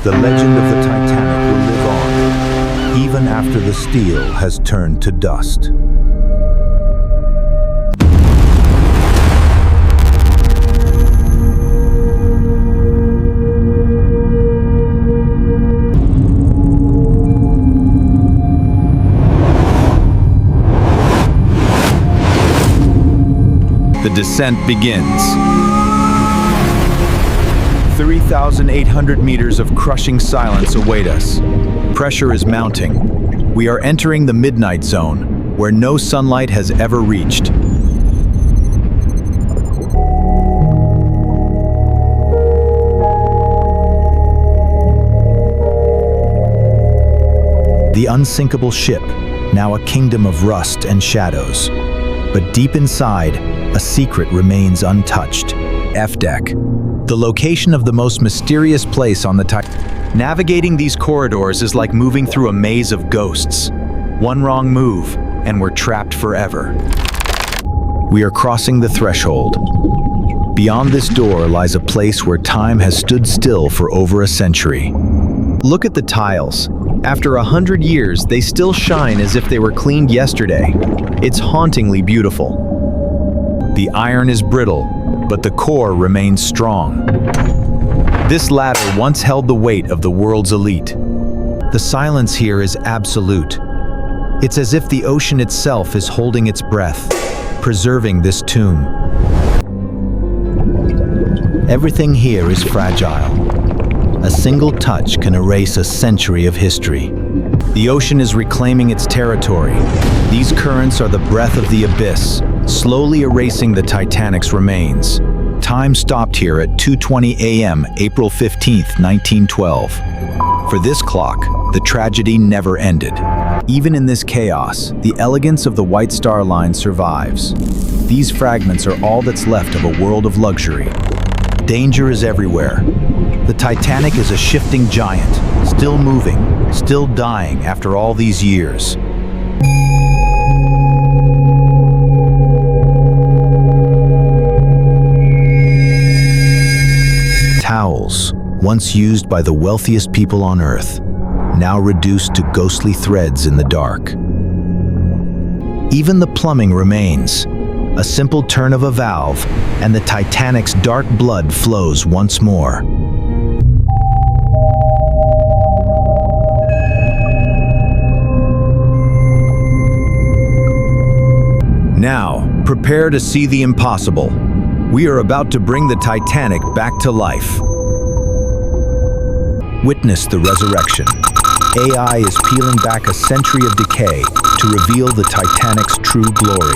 The legend of the Titanic will live on, even after the steel has turned to dust. The descent begins. 3,800 meters of crushing silence await us. Pressure is mounting. We are entering the midnight zone, where no sunlight has ever reached. The unsinkable ship, now a kingdom of rust and shadows. But deep inside, a secret remains untouched. F-Deck, the location of the most mysterious place on the Titanic. Navigating these corridors is like moving through a maze of ghosts. One wrong move, and we're trapped forever. We are crossing the threshold. Beyond this door lies a place where time has stood still for over a century. Look at the tiles. After 100 years, they still shine as if they were cleaned yesterday. It's hauntingly beautiful. The iron is brittle, but the core remains strong. This ladder once held the weight of the world's elite. The silence here is absolute. It's as if the ocean itself is holding its breath, preserving this tomb. Everything here is fragile. A single touch can erase a century of history. The ocean is reclaiming its territory. These currents are the breath of the abyss, slowly erasing the Titanic's remains. Time stopped here at 2:20 a.m., April 15th, 1912. For this clock, the tragedy never ended. Even in this chaos, the elegance of the White Star Line survives. These fragments are all that's left of a world of luxury. Danger is everywhere. The Titanic is a shifting giant, still moving, still dying after all these years. Towels, once used by the wealthiest people on Earth, now reduced to ghostly threads in the dark. Even the plumbing remains. A simple turn of a valve, and the Titanic's dark blood flows once more. Now, prepare to see the impossible. We are about to bring the Titanic back to life. Witness the resurrection. AI is peeling back a century of decay to reveal the Titanic's true glory.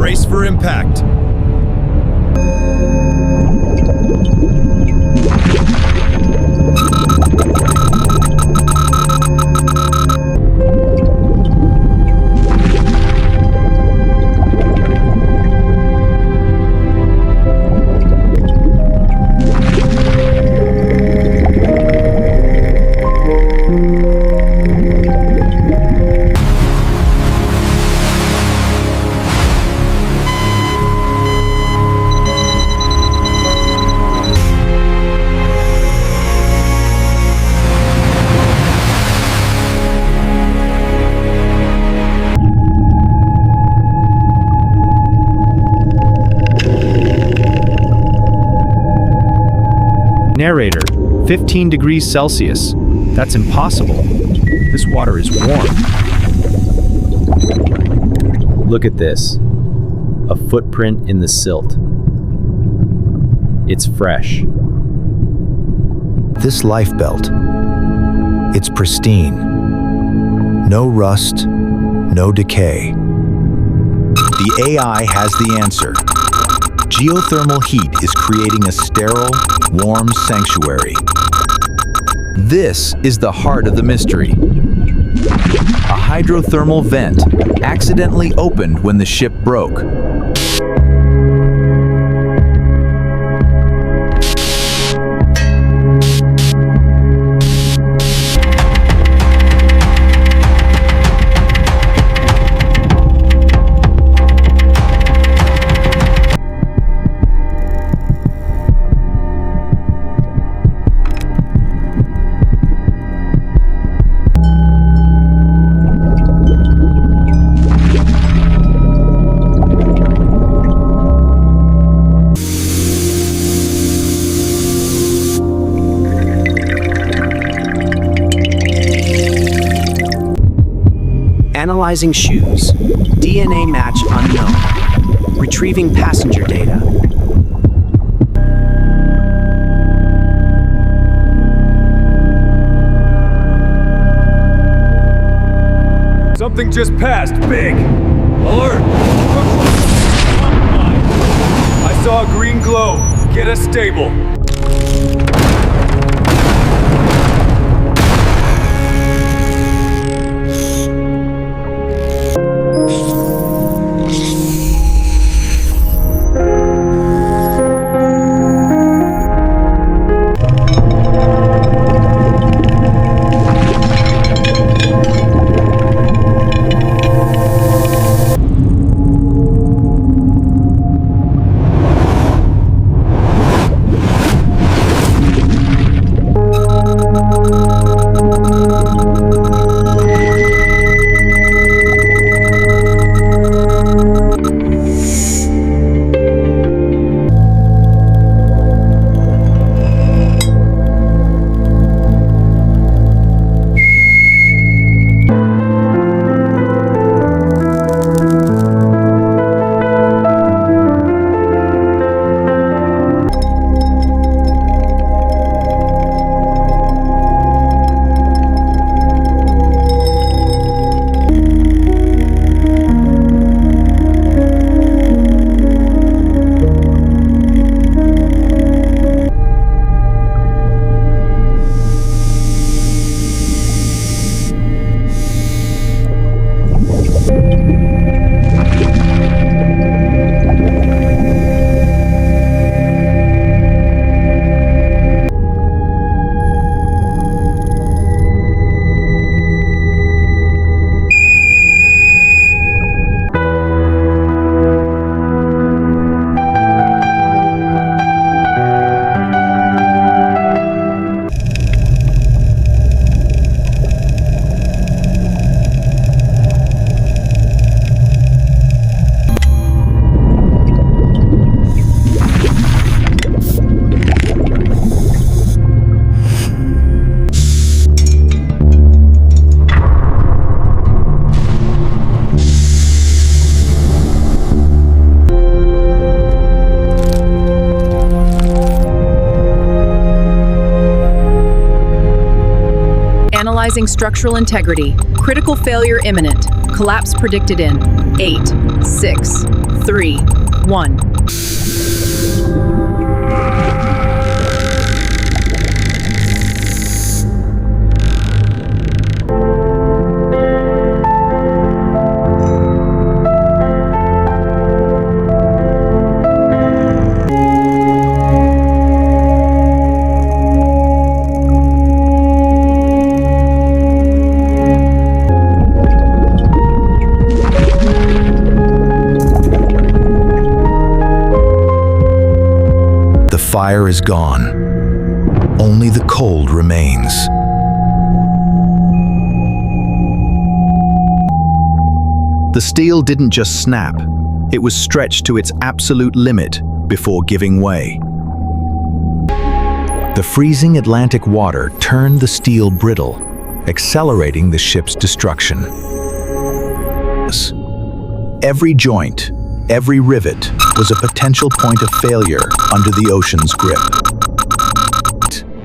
Brace for impact. Narrator, 15 degrees Celsius. That's impossible. This water is warm. Look at this. A footprint in the silt. It's fresh. This life belt, it's pristine. No rust, no decay. The AI has the answer. Geothermal heat is creating a sterile, warm sanctuary. This is the heart of the mystery. A hydrothermal vent accidentally opened when the ship broke. Analyzing shoes. DNA match unknown. Retrieving passenger data. Something just passed. Big. Alert. I saw a green glow. Get us stable. Analyzing structural integrity. Critical failure imminent. Collapse predicted in 8, 6, 3, 1. The fire is gone. Only the cold remains. The steel didn't just snap. It was stretched to its absolute limit before giving way. The freezing Atlantic water turned the steel brittle, accelerating the ship's destruction. Every joint, every rivet was a potential point of failure under the ocean's grip.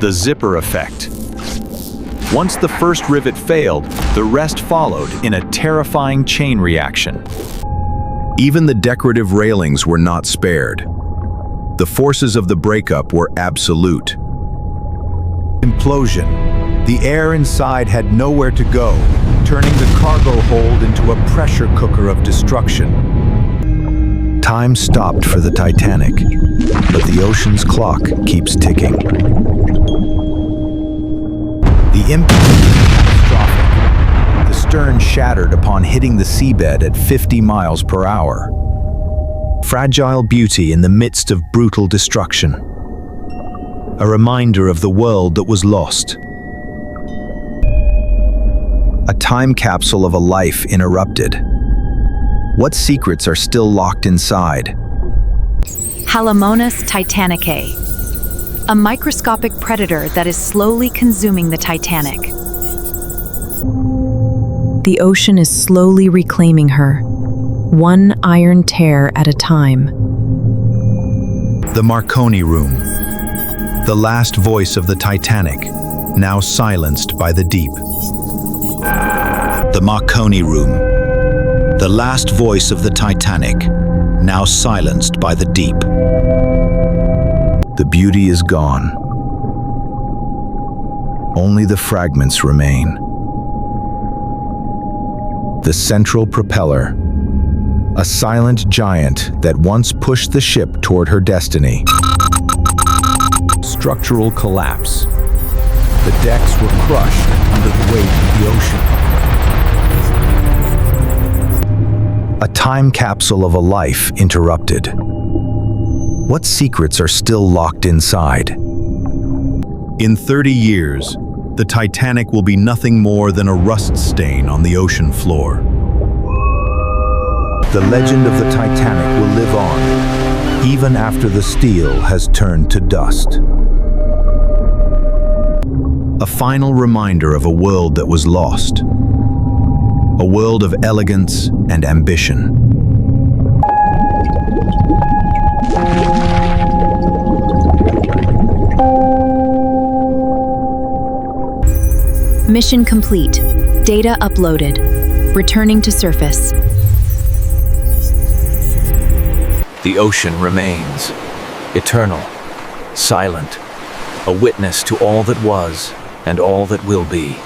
The zipper effect. Once the first rivet failed, the rest followed in a terrifying chain reaction. Even the decorative railings were not spared. The forces of the breakup were absolute. Implosion. The air inside had nowhere to go, turning the cargo hold into a pressure cooker of destruction. Time stopped for the Titanic, but the ocean's clock keeps ticking. The impact was catastrophic. The stern shattered upon hitting the seabed at 50 miles per hour. Fragile beauty in the midst of brutal destruction. A reminder of the world that was lost. A time capsule of a life interrupted. What secrets are still locked inside? Halomonas titanicae, a microscopic predator that is slowly consuming the Titanic. The ocean is slowly reclaiming her, one iron tear at a time. The Marconi Room, the last voice of the Titanic, now silenced by the deep. The Marconi Room, the last voice of the Titanic, now silenced by the deep. The beauty is gone. Only the fragments remain. The central propeller, a silent giant that once pushed the ship toward her destiny. Structural collapse. The decks were crushed under the weight of the ocean. A time capsule of a life interrupted. What secrets are still locked inside? In 30 years, the Titanic will be nothing more than a rust stain on the ocean floor. The legend of the Titanic will live on, even after the steel has turned to dust. A final reminder of a world that was lost. A world of elegance and ambition. Mission complete. Data uploaded. Returning to surface. The ocean remains, eternal, silent, a witness to all that was and all that will be.